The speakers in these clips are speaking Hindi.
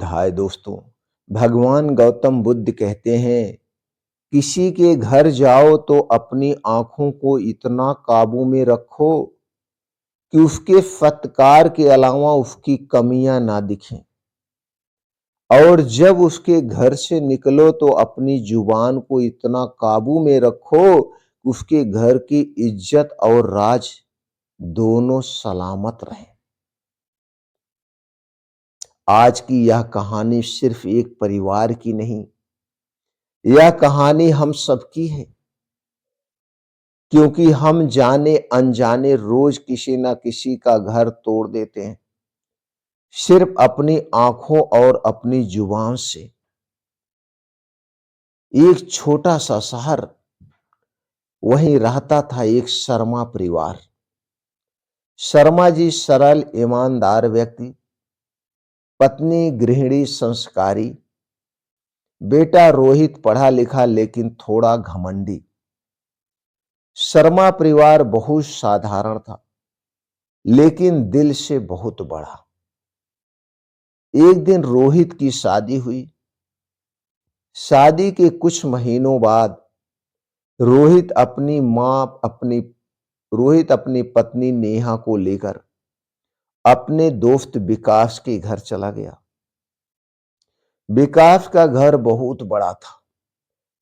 हाय दोस्तों, भगवान गौतम बुद्ध कहते हैं, किसी के घर जाओ तो अपनी आंखों को इतना काबू में रखो कि उसके सत्कार के अलावा उसकी कमियां ना दिखें। और जब उसके घर से निकलो तो अपनी जुबान को इतना काबू में रखो कि उसके घर की इज्जत और राज दोनों सलामत रहें। आज की यह कहानी सिर्फ एक परिवार की नहीं, यह कहानी हम सबकी है, क्योंकि हम जाने अनजाने रोज किसी ना किसी का घर तोड़ देते हैं, सिर्फ अपनी आंखों और अपनी जुबान से। एक छोटा सा शहर, वहीं रहता था एक शर्मा परिवार। शर्मा जी सरल ईमानदार व्यक्ति, पत्नी गृहिणी संस्कारी, बेटा रोहित पढ़ा लिखा लेकिन थोड़ा घमंडी। शर्मा परिवार बहुत साधारण था, लेकिन दिल से बहुत बड़ा। एक दिन रोहित की शादी हुई। शादी के कुछ महीनों बाद रोहित अपनी पत्नी नेहा को लेकर अपने दोस्त विकास के घर चला गया। विकास का घर बहुत बड़ा था,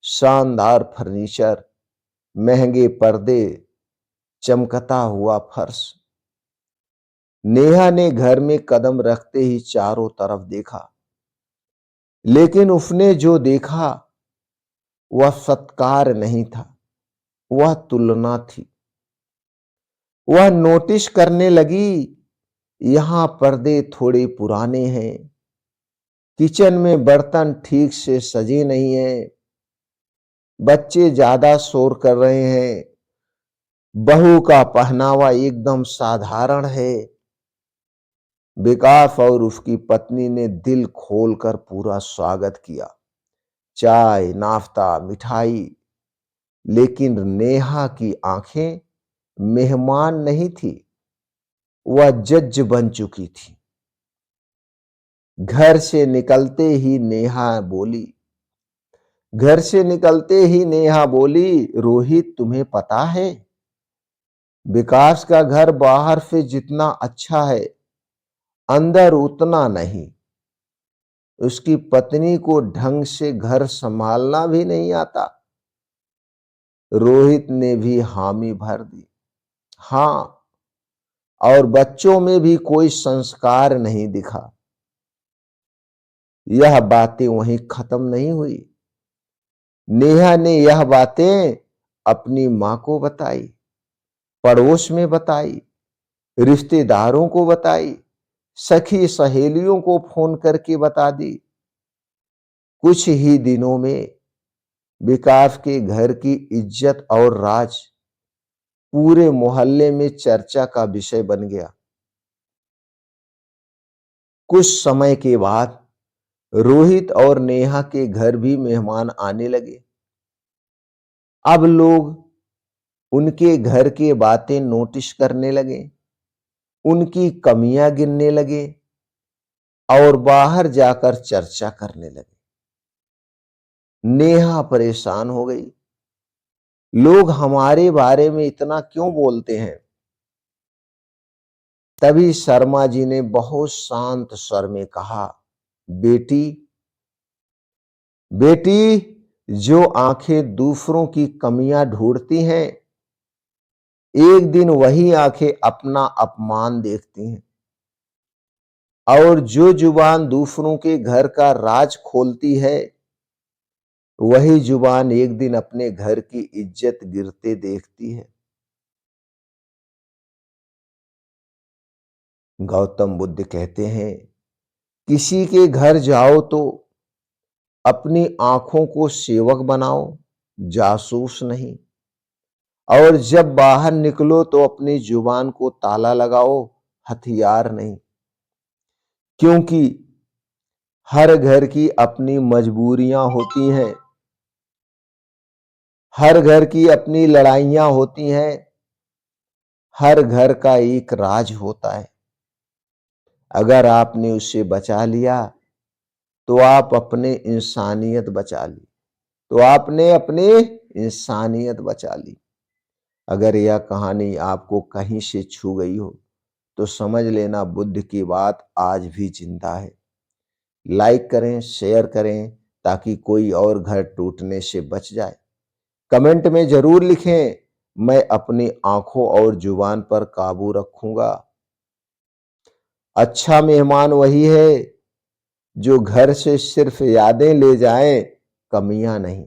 शानदार फर्नीचर, महंगे पर्दे, चमकता हुआ फर्श। नेहा ने घर में कदम रखते ही चारों तरफ देखा, लेकिन उसने जो देखा वह सत्कार नहीं था, वह तुलना थी। वह नोटिस करने लगी, यहां पर्दे थोड़े पुराने हैं, किचन में बर्तन ठीक से सजे नहीं हैं, बच्चे ज्यादा शोर कर रहे हैं, बहू का पहनावा एकदम साधारण है। विकास और उसकी पत्नी ने दिल खोलकर पूरा स्वागत किया, चाय, नाश्ता, मिठाई। लेकिन नेहा की आंखें मेहमान नहीं थी, वह जज बन चुकी थी। घर से निकलते ही नेहा बोली, रोहित तुम्हें पता है, विकास का घर बाहर से जितना अच्छा है, अंदर उतना नहीं। उसकी पत्नी को ढंग से घर संभालना भी नहीं आता। रोहित ने भी हामी भर दी, हाँ, और बच्चों में भी कोई संस्कार नहीं दिखा। यह बातें वहीं खत्म नहीं हुई। नेहा ने यह बातें अपनी मां को बताई, पड़ोस में बताई, रिश्तेदारों को बताई, सखी सहेलियों को फोन करके बता दी। कुछ ही दिनों में विकास के घर की इज्जत और राज पूरे मोहल्ले में चर्चा का विषय बन गया। कुछ समय के बाद रोहित और नेहा के घर भी मेहमान आने लगे। अब लोग उनके घर की बातें नोटिस करने लगे, उनकी कमियां गिनने लगे और बाहर जाकर चर्चा करने लगे। नेहा परेशान हो गई, लोग हमारे बारे में इतना क्यों बोलते हैं। तभी शर्मा जी ने बहुत शांत स्वर में कहा, बेटी बेटी, जो आंखें दूसरों की कमियां ढूंढती हैं, एक दिन वही आंखें अपना अपमान देखती हैं। और जो जुबान दूसरों के घर का राज खोलती है, वही जुबान एक दिन अपने घर की इज्जत गिरते देखती है। गौतम बुद्ध कहते हैं, किसी के घर जाओ तो अपनी आंखों को सेवक बनाओ, जासूस नहीं। और जब बाहर निकलो तो अपनी जुबान को ताला लगाओ, हथियार नहीं। क्योंकि हर घर की अपनी मजबूरियां होती हैं, हर घर की अपनी लड़ाइयां होती हैं, हर घर का एक राज होता है। अगर आपने उसे बचा लिया तो आप अपने इंसानियत बचा ली, तो आपने अपनी इंसानियत बचा ली। अगर यह कहानी आपको कहीं से छू गई हो तो समझ लेना बुद्ध की बात आज भी जिंदा है। लाइक करें, शेयर करें ताकि कोई और घर टूटने से बच जाए। कमेंट में जरूर लिखें, मैं अपनी आंखों और जुबान पर काबू रखूंगा। अच्छा मेहमान वही है जो घर से सिर्फ यादें ले जाए, कमियां नहीं।